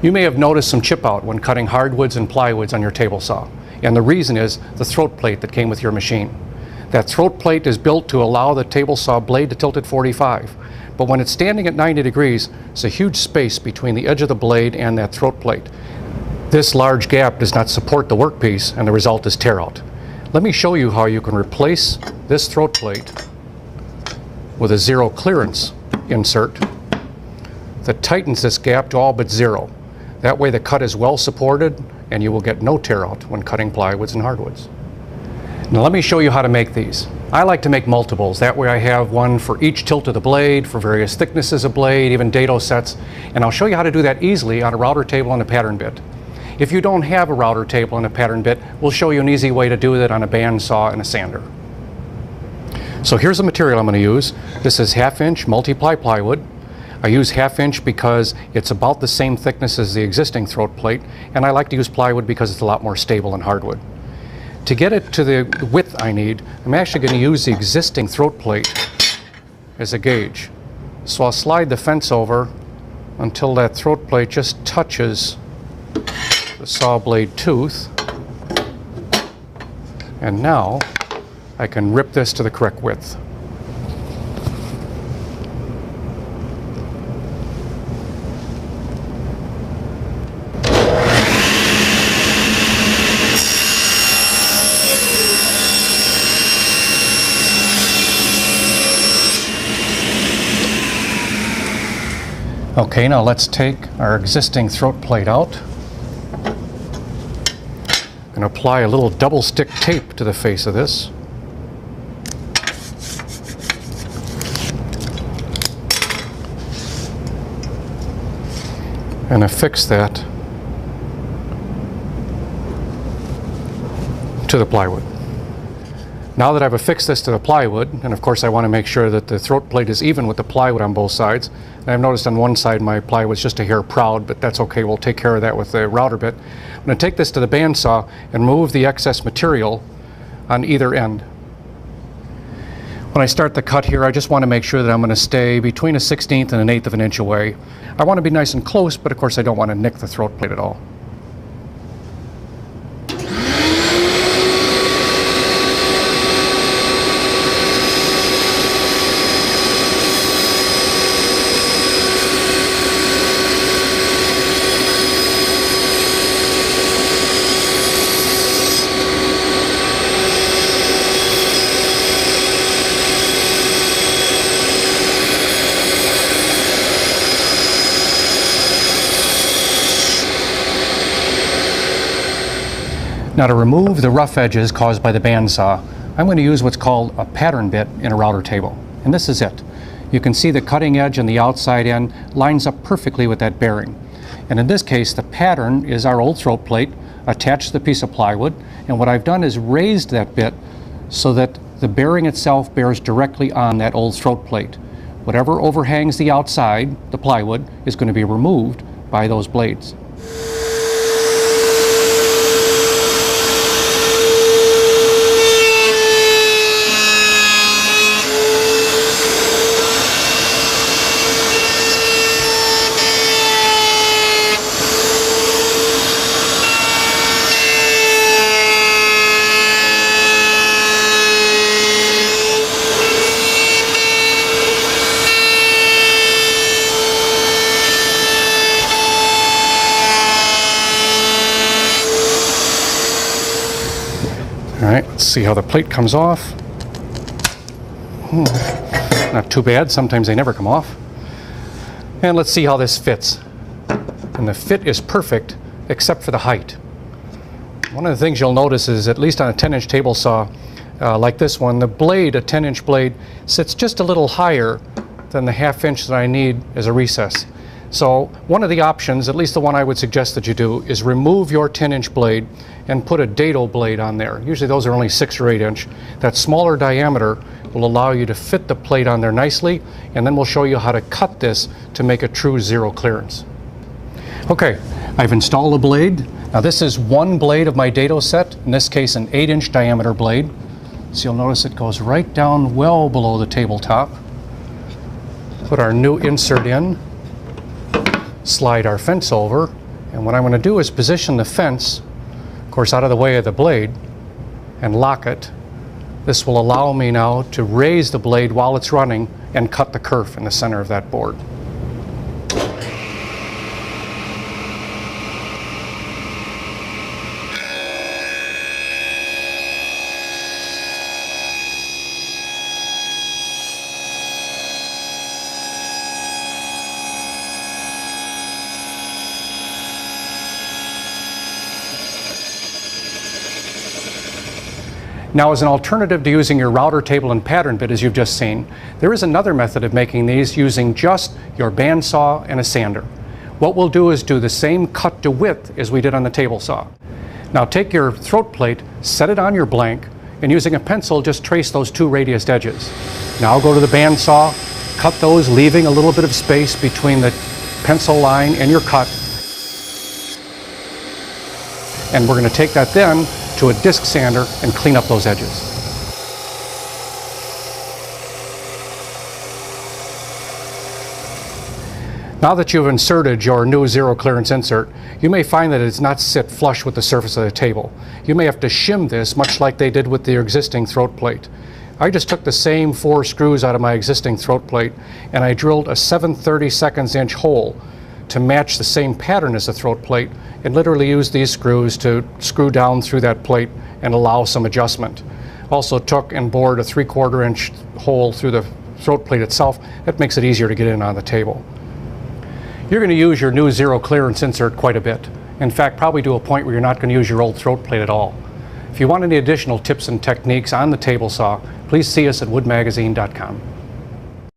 You may have noticed some chip out when cutting hardwoods and plywoods on your table saw, and the reason is the throat plate that came with your machine. That throat plate is built to allow the table saw blade to tilt at 45, but when it's standing at 90 degrees, there's a huge space between the edge of the blade and that throat plate. This large gap does not support the workpiece, and the result is tear out. Let me show you how you can replace this throat plate with a zero clearance insert that tightens this gap to all but zero. That way the cut is well supported and you will get no tear out when cutting plywoods and hardwoods. Now let me show you how to make these. I like to make multiples. That way I have one for each tilt of the blade, for various thicknesses of blade, even dado sets, and I'll show you how to do that easily on a router table and a pattern bit. If you don't have a router table and a pattern bit, we'll show you an easy way to do that on a band saw and a sander. So here's the material I'm going to use. This is 1/2 inch multiply plywood. I use 1/2 inch because it's about the same thickness as the existing throat plate, and I like to use plywood because it's a lot more stable than hardwood. To get it to the width I need, I'm actually going to use the existing throat plate as a gauge. So I'll slide the fence over until that throat plate just touches the saw blade tooth, and now I can rip this to the correct width. Okay, now let's take our existing throat plate out and apply a little double stick tape to the face of this. And affix that to the plywood. Now that I've affixed this to the plywood, and of course I want to make sure that the throat plate is even with the plywood on both sides, and I've noticed on one side my plywood's just a hair proud, but that's okay, we'll take care of that with the router bit. I'm going to take this to the bandsaw and remove the excess material on either end. When I start the cut here, I just want to make sure that I'm going to stay between a 1/16 and an 1/8 of an inch away. I want to be nice and close, but of course I don't want to nick the throat plate at all. Now to remove the rough edges caused by the bandsaw, I'm going to use what's called a pattern bit in a router table. And this is it. You can see the cutting edge and the outside end lines up perfectly with that bearing. And in this case, the pattern is our old throat plate attached to the piece of plywood. And what I've done is raised that bit so that the bearing itself bears directly on that old throat plate. Whatever overhangs the outside, the plywood, is going to be removed by those blades. All right, let's see how the plate comes off. Not too bad, sometimes they never come off. And let's see how this fits. And the fit is perfect, except for the height. One of the things you'll notice is, at least on a 10-inch table saw like this one, the blade, a 10-inch blade, sits just a little higher than the 1/2 inch that I need as a recess. So one of the options, at least the one I would suggest that you do, is remove your 10-inch blade and put a dado blade on there. Usually those are only 6 or 8 inch. That smaller diameter will allow you to fit the plate on there nicely, and then we'll show you how to cut this to make a true zero clearance. Okay, I've installed a blade. Now this is one blade of my dado set, in this case an 8-inch diameter blade. So you'll notice it goes right down well below the tabletop. Put our new insert in, slide our fence over, And what I'm going to do is position the fence, of course, out of the way of the blade, and lock it. This will allow me now to raise the blade while it's running and cut the kerf in the center of that board. Now, as an alternative to using your router table and pattern bit as you've just seen, there is another method of making these using just your bandsaw and a sander. What we'll do is do the same cut to width as we did on the table saw. Now take your throat plate, set it on your blank, and using a pencil just trace those two radiused edges. Now go to the bandsaw, cut those, leaving a little bit of space between the pencil line and your cut. And we're going to take that then to a disc sander and clean up those edges. Now that you've inserted your new zero clearance insert, you may find that it does not sit flush with the surface of the table. You may have to shim this much like they did with the existing throat plate. I just took the same 4 screws out of my existing throat plate and I drilled a 7/32 inch hole to match the same pattern as the throat plate, and literally use these screws to screw down through that plate and allow some adjustment. Also took and bored a 3/4 inch hole through the throat plate itself. That makes it easier to get in on the table. You're going to use your new zero clearance insert quite a bit. In fact, probably to a point where you're not going to use your old throat plate at all. If you want any additional tips and techniques on the table saw, please see us at woodmagazine.com.